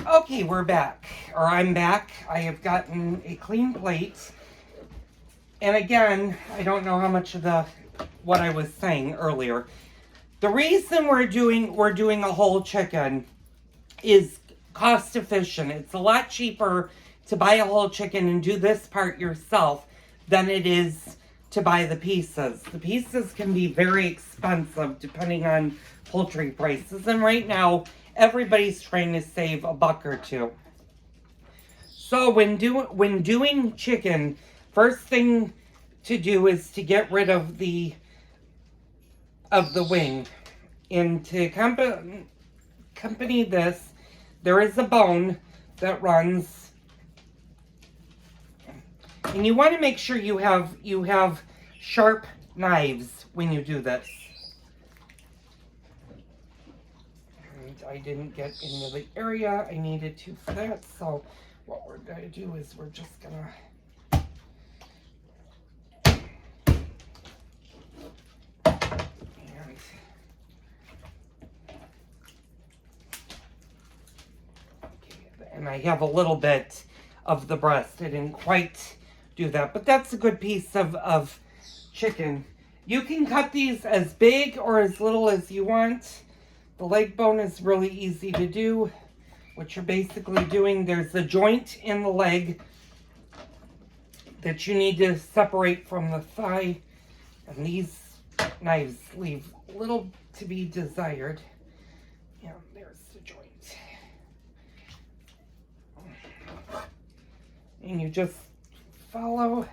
Okay, we're back. Or I'm back. I have gotten a clean plate. And again, I don't know how much of what I was saying earlier. The reason we're doing a whole chicken is cost efficient. It's a lot cheaper to buy a whole chicken and do this part yourself than it is to buy the pieces. The pieces can be very expensive depending on poultry prices. And right now, everybody's trying to save a buck or two. So when doing chicken, first thing to do is to get rid of the wing. And to accompany this, there is a bone that runs. And you want to make sure you have sharp knives when you do this. And I didn't get into the area I needed to for that, so what we're going to do is we're just going to and I have a little bit of the breast. I didn't quite do that, but that's a good piece of chicken. You can cut these as big or as little as you want. The leg bone is really easy to do. What you're basically doing, there's a joint in the leg that you need to separate from the thigh, and these knives leave little to be desired. Yeah, there's the joint. And you just follow.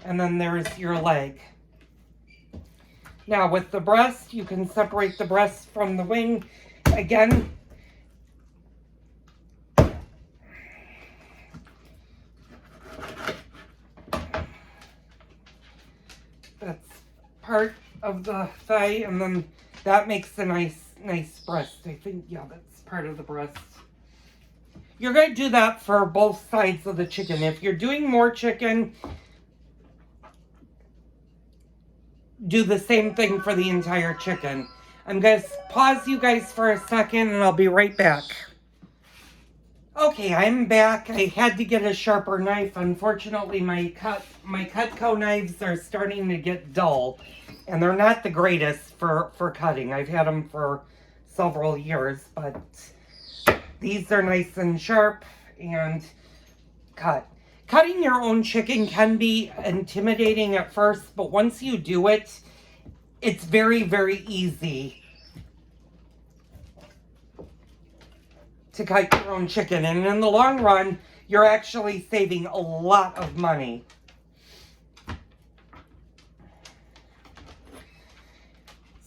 And then there's your leg. Now with the breast, you can separate the breast from the wing. Again, that's part of the thigh, and then that makes a nice breast. I think, yeah, that's part of the breast. You're going to do that for both sides of the chicken. If you're doing more chicken, do the same thing for the entire chicken. I'm going to pause you guys for a second and I'll be right back. Okay, I'm back. I had to get a sharper knife. Unfortunately, my Cutco knives are starting to get dull, and they're not the greatest for cutting. I've had them for several years, but these are nice and sharp and cut. Cutting your own chicken can be intimidating at first, but once you do it, it's very, very easy to cut your own chicken. And in the long run, you're actually saving a lot of money.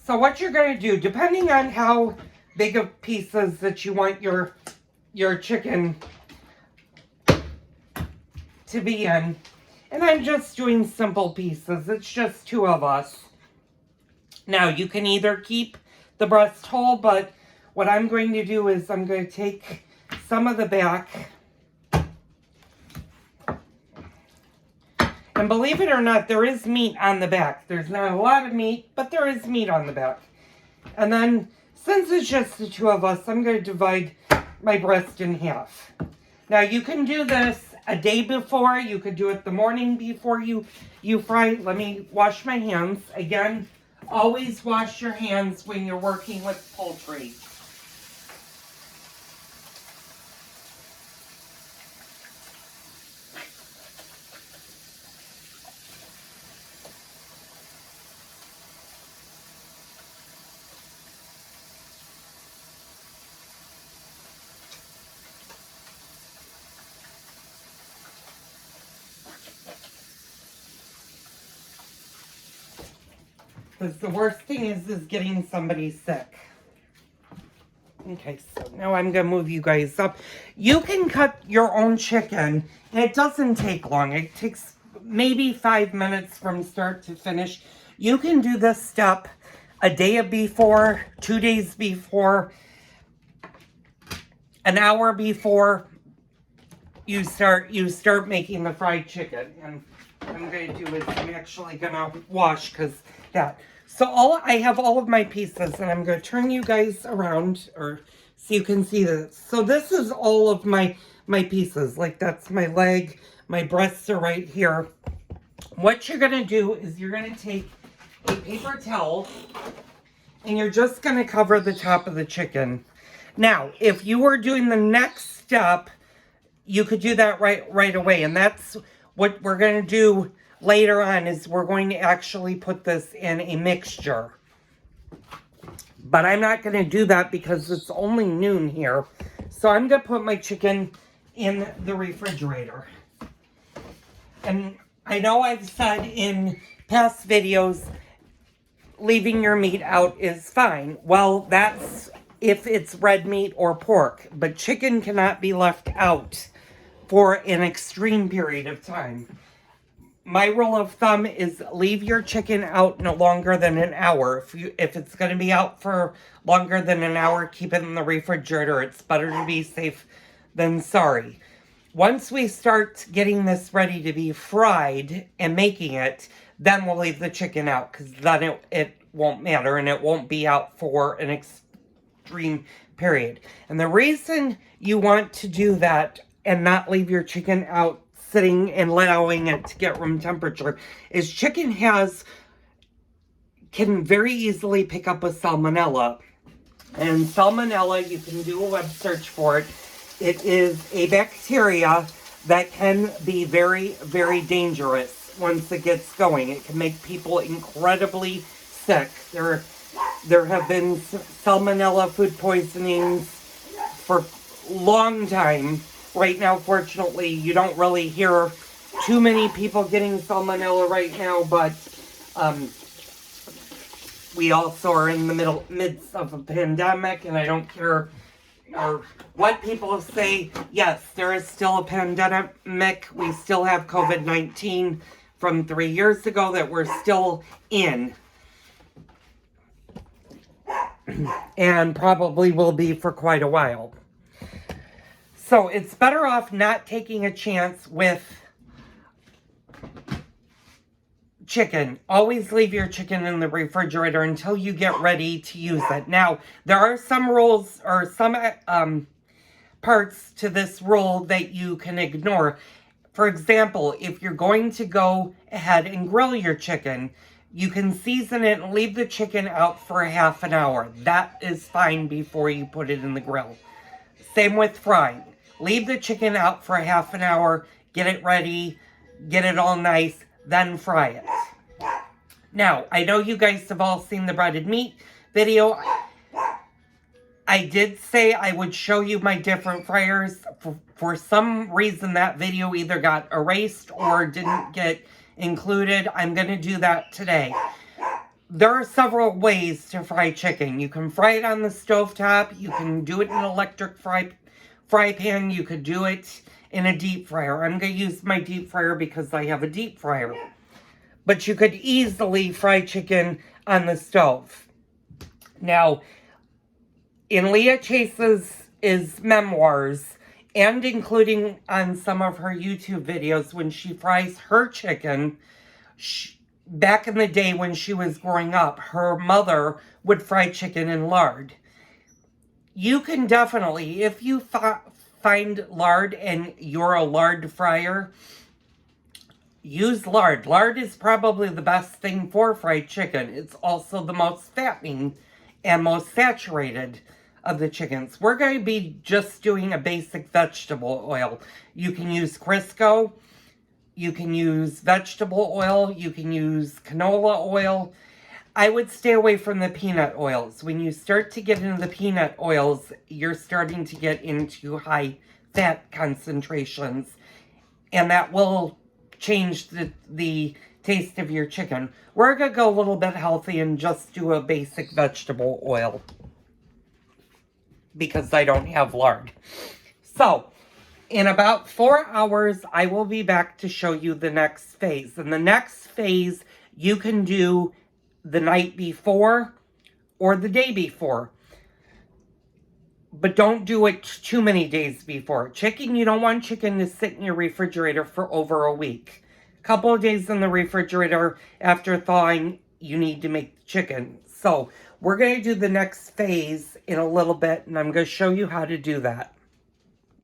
So what you're going to do, depending on how big of pieces that you want your chicken to be in, and I'm just doing simple pieces, it's just 2 of us. Now you can either keep the breast whole, but what I'm going to do is I'm going to take some of the back, and believe it or not, there is meat on the back. There's not a lot of meat, but there is meat on the back. And then, since it's just the 2 of us, I'm going to divide my breast in half. Now you can do this a day before. You could do it the morning before you fry. Let me wash my hands. Again, always wash your hands when you're working with poultry. Because the worst thing is getting somebody sick. Okay, so now I'm going to move you guys up. You can cut your own chicken, and it doesn't take long. It takes maybe 5 minutes from start to finish. You can do this step a day before, 2 days before, an hour before you start making the fried chicken. And what I'm going to do is I'm actually going to wash, because that. So I have all of my pieces, and I'm going to turn you guys around or so you can see this. So this is all of my pieces. Like that's my leg, my breasts are right here. What you're going to do is you're going to take a paper towel and you're just going to cover the top of the chicken. Now, if you were doing the next step, you could do that right away. And that's what we're going to do later on, is we're going to actually put this in a mixture. But I'm not going to do that because it's only noon here. So I'm going to put my chicken in the refrigerator. And I know I've said in past videos, leaving your meat out is fine. Well, that's if it's red meat or pork. But chicken cannot be left out for an extreme period of time. My rule of thumb is leave your chicken out no longer than an hour. If it's going to be out for longer than an hour, keep it in the refrigerator. It's better to be safe than sorry. Once we start getting this ready to be fried and making it, then we'll leave the chicken out, because then it won't matter and it won't be out for an extreme period. And the reason you want to do that and not leave your chicken out sitting and allowing it to get room temperature is chicken can very easily pick up a salmonella. And salmonella, you can do a web search for it. It is a bacteria that can be very, very dangerous once it gets going. It can make people incredibly sick. There have been salmonella food poisonings for a long time. Right now, fortunately, you don't really hear too many people getting salmonella right now, but we also are in the midst of a pandemic, and I don't care what people say. Yes, there is still a pandemic. We still have COVID-19 from 3 years ago that we're still in. And probably will be for quite a while. So it's better off not taking a chance with chicken. Always leave your chicken in the refrigerator until you get ready to use it. Now, there are some rules or some parts to this rule that you can ignore. For example, if you're going to go ahead and grill your chicken, you can season it and leave the chicken out for a half an hour. That is fine before you put it in the grill. Same with frying. Leave the chicken out for a half an hour, get it ready, get it all nice, then fry it. Now, I know you guys have all seen the breaded meat video. I did say I would show you my different fryers. For some reason, that video either got erased or didn't get included. I'm going to do that today. There are several ways to fry chicken. You can fry it on the stovetop. You can do it in an electric fry pan. You could do it in a deep fryer. I'm going to use my deep fryer because I have a deep fryer. But you could easily fry chicken on the stove. Now, in Leah Chase's memoirs, and including on some of her YouTube videos, when she fries her chicken, back in the day when she was growing up, her mother would fry chicken in lard. You can definitely, if you find lard and you're a lard fryer, use lard. Lard is probably the best thing for fried chicken. It's also the most fattening and most saturated of the chickens. We're going to be just doing a basic vegetable oil. You can use Crisco. You can use vegetable oil. You can use canola oil. I would stay away from the peanut oils. When you start to get into the peanut oils, you're starting to get into high fat concentrations. And that will change the taste of your chicken. We're going to go a little bit healthy and just do a basic vegetable oil, because I don't have lard. So, in about 4 hours, I will be back to show you the next phase. And the next phase, you can do the night before or the day before. But don't do it too many days before. Chicken, you don't want chicken to sit in your refrigerator for over a week. A couple of days in the refrigerator after thawing you need to make the chicken. So we're going to do the next phase in a little bit, and I'm going to show you how to do that.